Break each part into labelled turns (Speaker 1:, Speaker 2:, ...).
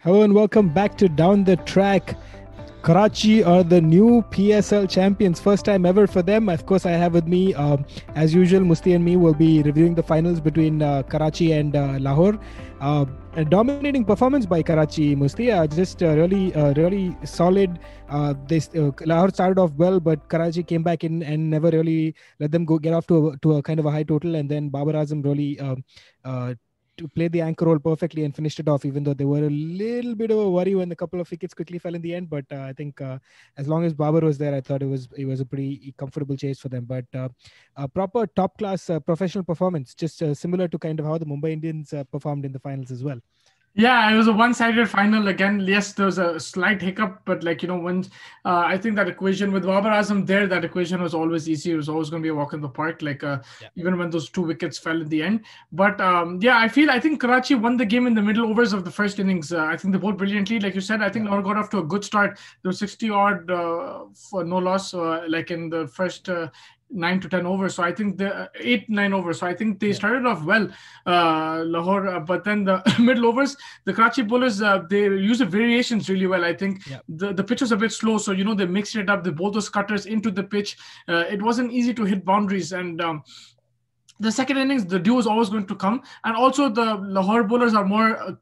Speaker 1: Hello and welcome back to Down the Track. Karachi are the new PSL champions. First time ever for them. Of course, I have with me, as usual, Musti and me will be reviewing the finals between Karachi and Lahore. A dominating performance by Karachi, Musti. Just really solid. Lahore started off well, but Karachi came back in and never really let them get off to a kind of a high total. And then Babar Azam really to play the anchor role perfectly and finished it off, even though there were a little bit of a worry when a couple of wickets quickly fell in the end. But I think as long as Babar was there, I thought it was a pretty comfortable chase for them. But a proper top class professional performance, just similar to kind of how the Mumbai Indians performed in the finals as well.
Speaker 2: Yeah, it was a one-sided final again. Yes, there was a slight hiccup, but when I think that equation with Babar Azam there, that equation was always easy. It was always going to be a walk in the park, even when those two wickets fell in the end. But I think Karachi won the game in the middle overs of the first innings. I think they bowled brilliantly, like you said. I think Lahore got off to a good start. There was 60 odd for no loss, in the first 9 to 10 overs. So I think the 8-9 overs. So I think they started off well, Lahore. But then the middle overs, the Karachi bowlers, they used the variations really well. I think the pitch was a bit slow, so they mixed it up. They bowled those cutters into the pitch. It wasn't easy to hit boundaries, and the second innings, the dew was always going to come, and also the Lahore bowlers are more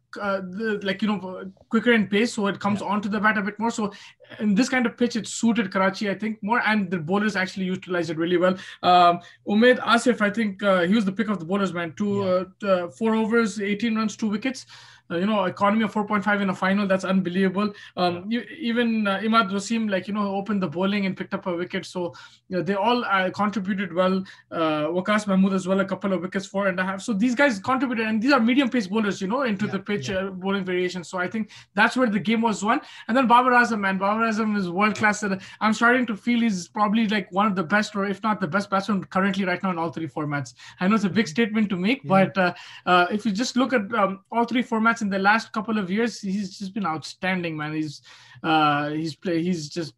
Speaker 2: quicker in pace, so it comes onto the bat a bit more. So in this kind of pitch, it suited Karachi, I think, more, and the bowlers actually utilized it really well. Umaid Asif, I think he was the pick of the bowlers, man. 4 overs, 18 runs, 2 wickets. Economy of 4.5 in a final, that's unbelievable. Even Imad Wasim, opened the bowling and picked up a wicket. So they all contributed well. Waqas Mahmood as well, a couple of wickets, 4.5. So these guys contributed, and these are medium pace bowlers, into the pitch, bowling variation. So I think that's where the game was won. And then Babar Azam, man. Babar Azam is world class. I'm starting to feel he's probably one of the best, or if not the best batsman currently right now in all 3 formats. I know it's a big statement to make, but if you just look at all 3 formats in the last couple of years, he's just been outstanding, man. He's just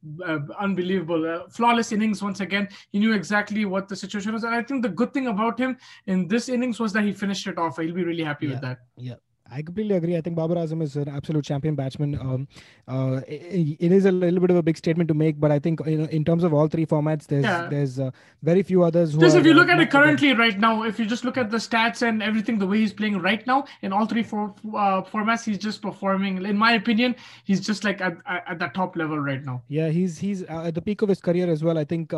Speaker 2: unbelievable. Flawless innings once again. He knew exactly what the situation was, and I think the good thing about him in this innings was that he finished it off. He'll be really happy with that.
Speaker 1: Yeah. I completely agree. I think Babar Azam is an absolute champion batsman. It is a little bit of a big statement to make, but I think in terms of all 3 formats, there's very few others who.
Speaker 2: Just if you look at it currently right now, if you just look at the stats and everything, the way he's playing right now in all 3 formats, he's just performing. In my opinion, he's just at the top level right now.
Speaker 1: Yeah, he's at the peak of his career as well. I think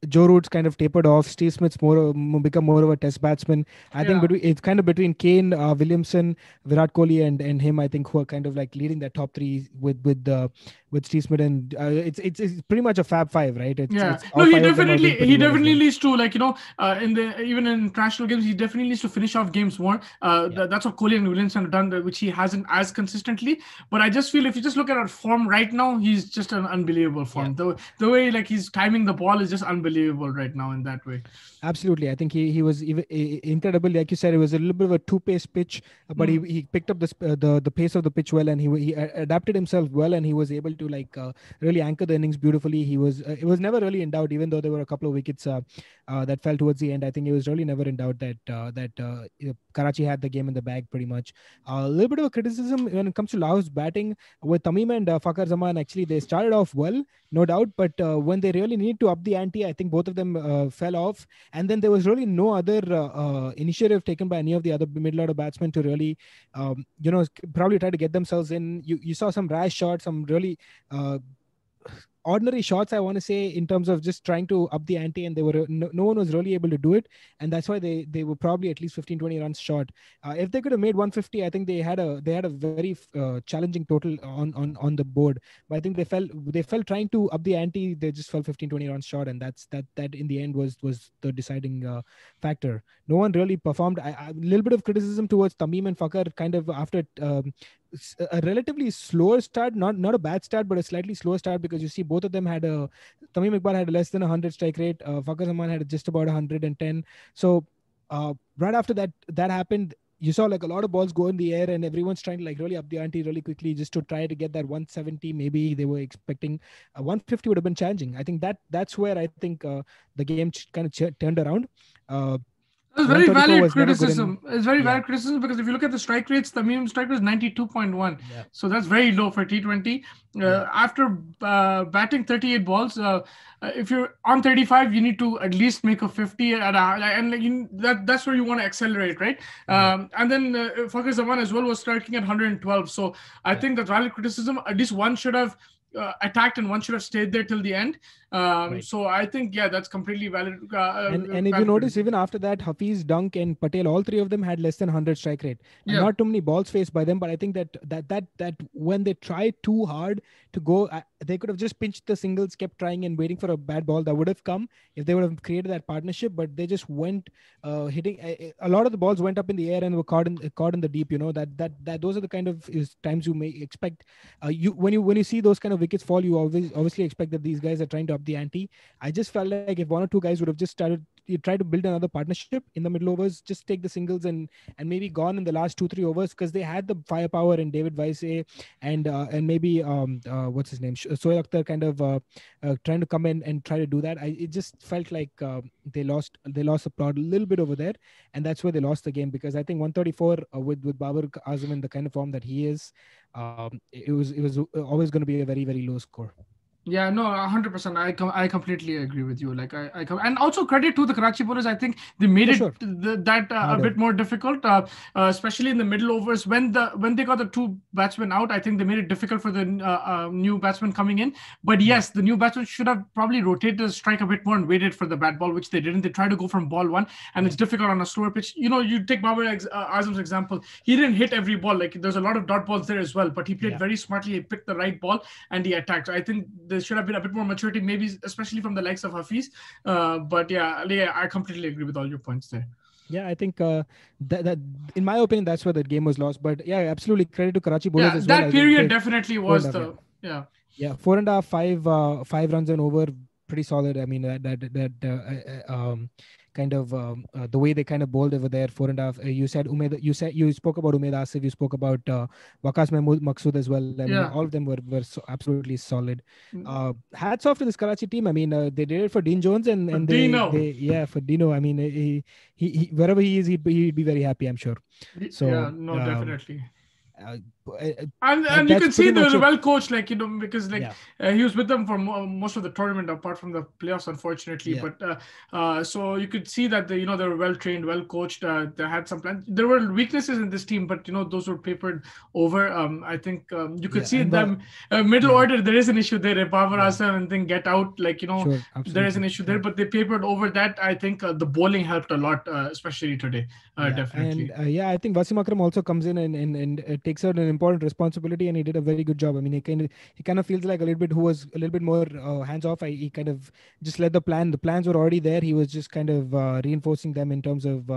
Speaker 1: Joe Root's kind of tapered off. Steve Smith's become more of a test batsman. I think it's kind of between Kane, Williamson, Virat Kohli, and him. I think who are kind of leading that top 3 with Steve Smith, and it's pretty much a Fab 5, right?
Speaker 2: He definitely leads to even in international games, he definitely needs to finish off games more. That's what Kohli and Williamson have done, which he hasn't as consistently. But I just feel if you just look at our form right now, he's just an unbelievable form. The way he's timing the ball is just unbelievable right now in that way.
Speaker 1: Absolutely. I think he was incredible. Like you said, it was a little bit of a 2-pace pitch, but he picked up the pace of the pitch well, and he adapted himself well, and he was able to really anchor the innings beautifully. It was never really in doubt, even though there were a couple of wickets that fell towards the end. I think it was really never in doubt that Karachi had the game in the bag pretty much. A little bit of a criticism when it comes to Laos batting with Tamim and Fakhar Zaman. Actually, they started off well, no doubt, but when they really need to up the ante, I think both of them fell off. And then there was really no other initiative taken by any of the other middle order batsmen to really, probably try to get themselves in. You saw some rash shots, some really ordinary shots, I want to say, in terms of just trying to up the ante, and they were no one was really able to do it, and that's why they were probably at least 15-20 runs short. If they could have made 150, I think they had a very challenging total on the board, but I think they fell trying to up the ante. They just fell 15-20 runs short, and that in the end was the deciding factor. No one really performed. A little bit of criticism towards Tamim and Fakhar kind of after a relatively slower start, not a bad start, but a slightly slower start, because you see both of them had Tamim Iqbal had less than 100 strike rate, Fakhar Zaman had just about 110. So right after that happened, you saw a lot of balls go in the air, and everyone's trying to really up the ante really quickly just to try to get that 170. Maybe they were expecting 150 would have been challenging. I think that's where I think the game kind of turned around.
Speaker 2: That's very
Speaker 1: 134
Speaker 2: valid
Speaker 1: was never good
Speaker 2: criticism.
Speaker 1: in.
Speaker 2: It's very
Speaker 1: Yeah,
Speaker 2: valid criticism because if you look at the strike rates, the minimum strike rate is 92.1.
Speaker 1: yeah,
Speaker 2: So that's very low for T20.
Speaker 1: yeah,
Speaker 2: After batting 38 balls, if you're on 35, you need to at least make a 50, and like that's where you want to accelerate, right?
Speaker 1: yeah,
Speaker 2: And then Fakhar Zaman as well was striking at 112. So I
Speaker 1: yeah.
Speaker 2: think that's valid criticism. At least one should have attacked and one should have stayed there till the end.
Speaker 1: Right.
Speaker 2: So I think, yeah, that's completely valid.
Speaker 1: And if you
Speaker 2: Valid
Speaker 1: notice,
Speaker 2: criticism.
Speaker 1: even after that, Hafiz, Dunk, and Patel, all three of them had less than 100 strike rate.
Speaker 2: Yeah.
Speaker 1: Not too many balls faced by them, but I think that when they tried too hard to go, they could have just pinched the singles, kept trying and waiting for a bad ball that would have come if they would have created that partnership. But they just went hitting. A lot of the balls went up in the air and were caught in the deep. That those are the kind of times you may expect. When you see those kind of wickets fall, you obviously expect that these guys are trying to up the ante. I just felt like if one or two guys would have just started, you try to build another partnership in the middle overs, just take the singles and maybe gone in the last 2-3 overs, because they had the firepower in David Vice and maybe what's his name, Sohail Akhtar, kind of trying to come in and try to do that. It just felt like they lost the plot a little bit over there, and that's where they lost the game, because I think 134 with Babar Azam in the kind of form that he is, it was always going to be a very, very low score.
Speaker 2: Yeah, no, 100%. I completely agree with you. Like and also credit to the Karachi bowlers. I think they made
Speaker 1: For
Speaker 2: it
Speaker 1: sure.
Speaker 2: that a
Speaker 1: Harder.
Speaker 2: bit more difficult, especially in the middle overs when they got the two batsmen out. I think they made it difficult for the new batsman coming in. But
Speaker 1: Yeah.
Speaker 2: yes, the new batsman should have probably rotated the strike a bit more and waited for the bat ball, which they didn't. They tried to go from ball one, and
Speaker 1: Yeah.
Speaker 2: it's difficult on a slower pitch. You take Babar Azam's example. He didn't hit every ball. Like there's a lot of dot balls there as well, but he played
Speaker 1: Yeah.
Speaker 2: very smartly. He picked the right ball and he attacked. So I think there should have been a bit more maturity, maybe especially from the likes of Hafiz. But yeah, I completely agree with all your points there.
Speaker 1: Yeah, I think that in my opinion, that's where the game was lost. But yeah, absolutely credit to Karachi bowlers
Speaker 2: Yeah,
Speaker 1: as well.
Speaker 2: that
Speaker 1: I think
Speaker 2: period
Speaker 1: they
Speaker 2: definitely
Speaker 1: four and a
Speaker 2: was
Speaker 1: half. Yeah,
Speaker 2: the yeah.
Speaker 1: yeah, 4.5, 5 runs and over, pretty solid. I mean kind of the way they kind of bowled over there, 4.5. You spoke about Umaid Asif, you spoke about Waqas Mahmood Maqsood as well. I mean,
Speaker 2: Yeah.
Speaker 1: all of them were so absolutely solid. Hats off to this Karachi team. I mean, they did it for Dean Jones and
Speaker 2: But
Speaker 1: they
Speaker 2: Dino.
Speaker 1: yeah, for Dino. I mean, he wherever he is, he'd be very happy, I'm sure.
Speaker 2: Yeah,
Speaker 1: So
Speaker 2: no, definitely.
Speaker 1: uh,
Speaker 2: And you
Speaker 1: that's
Speaker 2: can see
Speaker 1: pretty much
Speaker 2: they're
Speaker 1: it.
Speaker 2: well coached, like because like
Speaker 1: Yeah,
Speaker 2: he was with them for most of the tournament, apart from the playoffs, unfortunately.
Speaker 1: yeah.
Speaker 2: But so you could see that they were well trained, well coached. They had some plans. There were weaknesses in this team, but those were papered over. I think you could
Speaker 1: Yeah,
Speaker 2: see
Speaker 1: and
Speaker 2: them middle
Speaker 1: yeah,
Speaker 2: order. There is an issue there. If Babar
Speaker 1: yeah,
Speaker 2: Azam and then get out, like
Speaker 1: sure,
Speaker 2: there is an
Speaker 1: absolutely,
Speaker 2: issue there.
Speaker 1: sure.
Speaker 2: But they papered over that. I think the bowling helped a lot, especially today.
Speaker 1: Yeah, and
Speaker 2: Definitely.
Speaker 1: yeah, I think Wasim Akram also comes in and takes out an important responsibility, and he did a very good job. I mean, he kind of feels like a little bit who was a little bit more hands off. He kind of just let the plan. The plans were already there. He was just kind of reinforcing them in terms of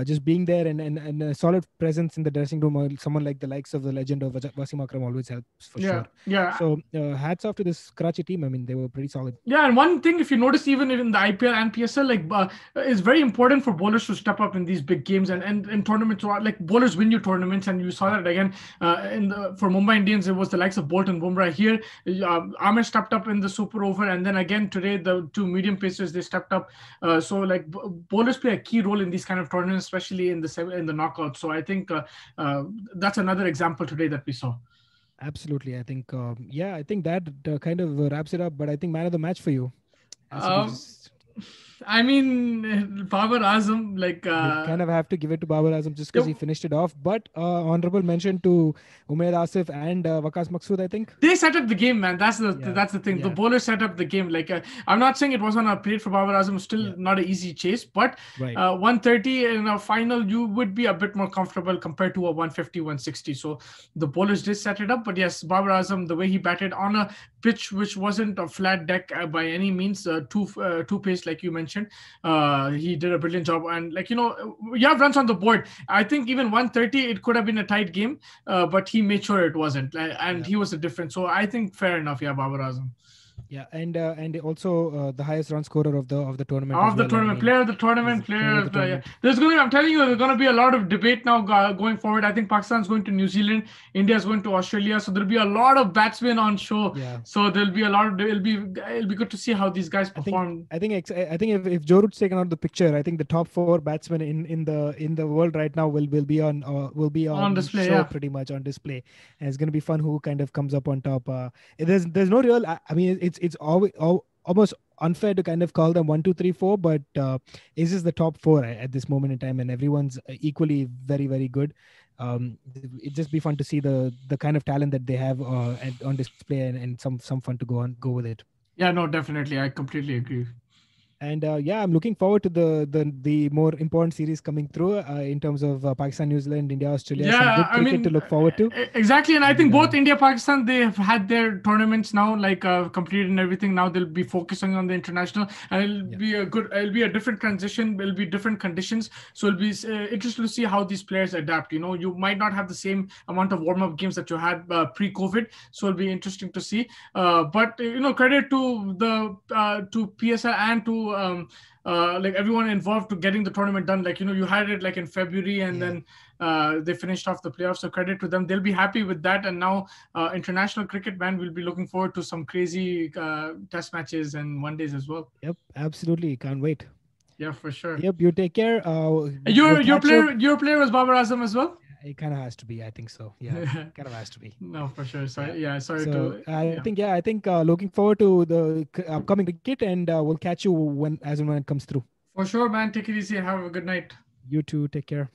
Speaker 1: just being there and a solid presence in the dressing room. Someone like the likes of the legend of Wasim Akram always helps for sure.
Speaker 2: Yeah, yeah.
Speaker 1: So hats off to this Karachi team. I mean, they were pretty solid.
Speaker 2: Yeah, and one thing, if you notice, even in the IPL and PSL, like it's very important for bowlers to step up in these big games
Speaker 1: Yeah,
Speaker 2: and tournaments. Like bowlers win you tournaments, and you saw that again for Mumbai Indians. It was the likes of Bolt and Bumrah here. Amir stepped up in the super over, and then again today the two medium pacers they stepped up. So like bowlers play a key role in these kind of tournaments, especially in the knockout. So I think that's another example today that we saw.
Speaker 1: absolutely. I think yeah, I think that kind of wraps it up. But I think man of the match for you has to be
Speaker 2: Um,
Speaker 1: just.
Speaker 2: I mean, Babar Azam, like
Speaker 1: You kind of have to give it to Babar Azam just because
Speaker 2: yep,
Speaker 1: he finished it off. But honorable mention to Umaid Asif and Waqas Maqsood, I think.
Speaker 2: they set up the game, man.
Speaker 1: Yeah,
Speaker 2: That's the thing. The
Speaker 1: yeah,
Speaker 2: bowler set up the game. Like I'm not saying it wasn't a plate for Babar Azam. Still
Speaker 1: yeah.
Speaker 2: not an easy chase, but
Speaker 1: Right.
Speaker 2: 130 in a final, you would be a bit more comfortable compared to a 150, 160. So the bowlers did set it up. But yes, Babar Azam, the way he batted on a pitch which wasn't a flat deck by any means, two pace like you mentioned, he did a brilliant job. And like you have runs on the board. I think even 130, it could have been a tight game, but he made sure it wasn't, and
Speaker 1: Yeah.
Speaker 2: he was a difference. So I think fair enough, yeah, Babar Azam.
Speaker 1: Yeah, and also the highest run scorer of the tournament as
Speaker 2: Of the
Speaker 1: well. I
Speaker 2: tournament,
Speaker 1: mean,
Speaker 2: player of the
Speaker 1: he's
Speaker 2: tournament,
Speaker 1: the player
Speaker 2: player
Speaker 1: of the
Speaker 2: of the. Yeah.
Speaker 1: tournament.
Speaker 2: There's going to, I'm telling you, there's going to be a lot of debate now going forward. I think Pakistan's going to New Zealand, India's going to Australia, so there'll be a lot of batsmen on show.
Speaker 1: Yeah,
Speaker 2: So there'll be a lot of, it'll be good to see how these guys
Speaker 1: I think
Speaker 2: perform
Speaker 1: I think if Joe Root's taken out the picture, I think the top four batsmen in the world right now will be
Speaker 2: on
Speaker 1: on
Speaker 2: display.
Speaker 1: show
Speaker 2: Yeah,
Speaker 1: pretty much on display, and it's gonna be fun who kind of comes up on top. There's no real. I mean, it's always almost unfair to kind of call them one, two, three, four, but it's just the top four at this moment in time, and everyone's equally very very good. It'd just be fun to see the kind of talent that they have on display, and some fun to go with it.
Speaker 2: yeah, no, definitely, I completely agree.
Speaker 1: And yeah, I'm looking forward to the more important series coming through in terms of Pakistan, New Zealand, India, Australia. Some
Speaker 2: Yeah,
Speaker 1: good
Speaker 2: I
Speaker 1: cricket to
Speaker 2: mean,
Speaker 1: look forward to.
Speaker 2: exactly. And I think
Speaker 1: And
Speaker 2: both India, Pakistan, they have had their tournaments now, like completed and everything. Now they'll be focusing on the international, and
Speaker 1: yeah,
Speaker 2: it'll be a different transition. It'll be different conditions. So it'll be interesting to see how these players adapt. You might not have the same amount of warm up games that you had pre-COVID. So it'll be interesting to see. But credit to the to PSL and to like everyone involved to getting the tournament done. Like you had it like in February, and
Speaker 1: yeah.
Speaker 2: then they finished off the playoffs. So credit to them. They'll be happy with that. And now international cricket, man, we'll be looking forward to some crazy test matches and one days as well.
Speaker 1: Yep, absolutely. Can't wait.
Speaker 2: Yeah, for sure.
Speaker 1: Yep, you take care. We'll
Speaker 2: Your
Speaker 1: catch up.
Speaker 2: player was Babar Azam as well.
Speaker 1: It kind of has to be. I think so. Yeah, kind of has to be.
Speaker 2: No, for sure.
Speaker 1: Yeah.
Speaker 2: Sorry. Yeah, sorry
Speaker 1: So
Speaker 2: to.
Speaker 1: I
Speaker 2: Yeah,
Speaker 1: think yeah, I think looking forward to the upcoming cricket, and we'll catch you when it comes through.
Speaker 2: for sure, man. Take it easy. Have a good night.
Speaker 1: You too. Take care.